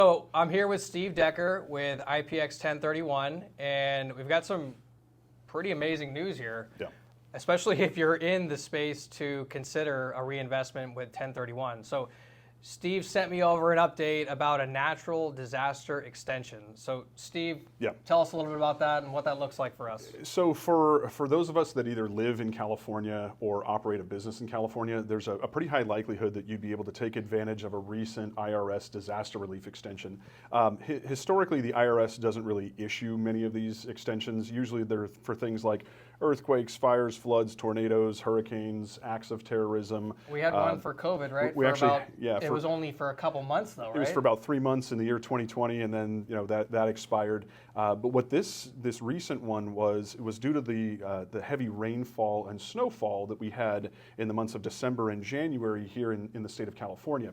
So I'm here with Steve.Decker with IPX 1031, and we've got some pretty amazing news here, especially if you're in the space to consider a reinvestment with 1031. So Steve sent me over an update about a natural disaster extension. So Steve, tell us a little bit about that and what that looks like for us. So for those of us that either live in California or operate a business in California, there's a pretty high likelihood that you'd be able to take advantage of a recent IRS disaster relief extension. Historically, the IRS doesn't really issue many of these extensions. Usually they're for things like earthquakes, fires, floods, tornadoes, hurricanes, acts of terrorism. We had one for COVID, right? It was only for a couple months though, right? It was for about 3 months in the year 2020, and then that expired. But what this recent one was, it was due to the heavy rainfall and snowfall that we had in the months of December and January here in the state of California.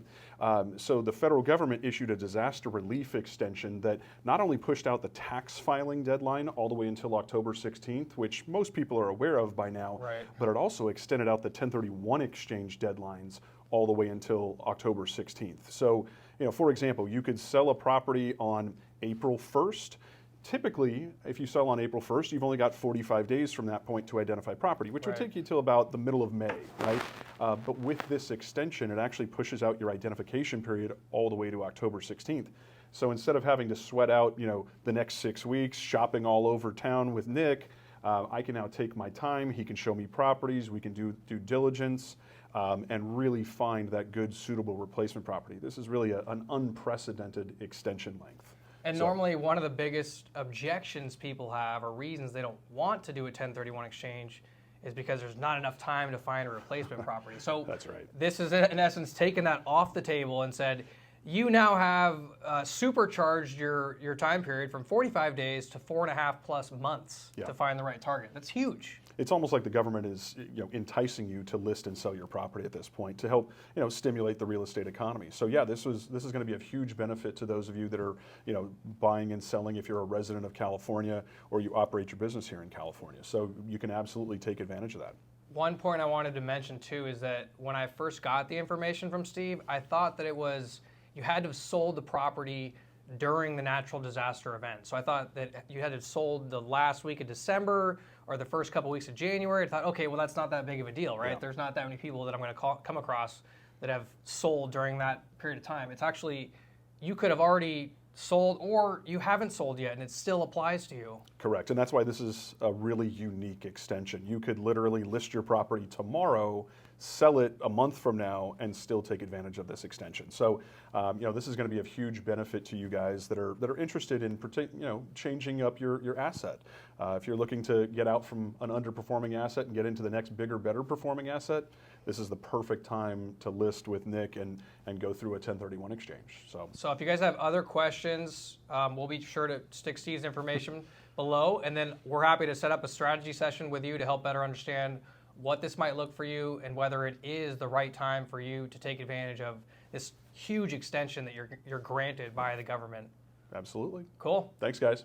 So the federal government issued a disaster relief extension that not only pushed out the tax filing deadline all the way until October 16th, which most people are aware of by now, but it also extended out the 1031 exchange deadlines all the way until October 16th. So, for example, you could sell a property on April 1st. Typically, if you sell on April 1st, you've only got 45 days from that point to identify property, which will take you till about the middle of May, right? But with this extension, it actually pushes out your identification period all the way to October 16th. So instead of having to sweat out, the next 6 weeks shopping all over town with Nick, I can now take my time. He can show me properties. We can do due diligence and really find that good, suitable replacement property. This is really an unprecedented extension length. And normally one of the biggest objections people have or reasons they don't want to do a 1031 exchange is because there's not enough time to find a replacement property. So that's right. This is in essence taking that off the table and said, you now have supercharged your time period from 45 days to 4.5+ months to find the right target. That's huge. It's almost like the government is enticing you to list and sell your property at this point to help stimulate the real estate economy. So yeah, this is going to be of huge benefit to those of you that are buying and selling if you're a resident of California or you operate your business here in California. So you can absolutely take advantage of that. One point I wanted to mention too is that when I first got the information from Steve, I thought that it was you had to have sold the property during the natural disaster event. So I thought that you had to have sold the last week of December or the first couple weeks of January. I thought, okay, well, that's not that big of a deal, right? There's not that many people that I'm going to come across that have sold during that period of time. It's actually, you could have already sold or you haven't sold yet and it still applies to you. Correct, and that's why this is a really unique extension. You could literally list your property tomorrow, sell it a month from now, and still take advantage of this extension. So, this is going to be of huge benefit to you guys that are interested in, changing up your asset. If you're looking to get out from an underperforming asset and get into the next bigger, better performing asset, this is the perfect time to list with Nick and go through a 1031 exchange. So if you guys have other questions, we'll be sure to stick Steve's information below, and then we're happy to set up a strategy session with you to help better understand what this might look for you and whether it is the right time for you to take advantage of this huge extension that you're granted by the government. Absolutely. Cool. Thanks, guys.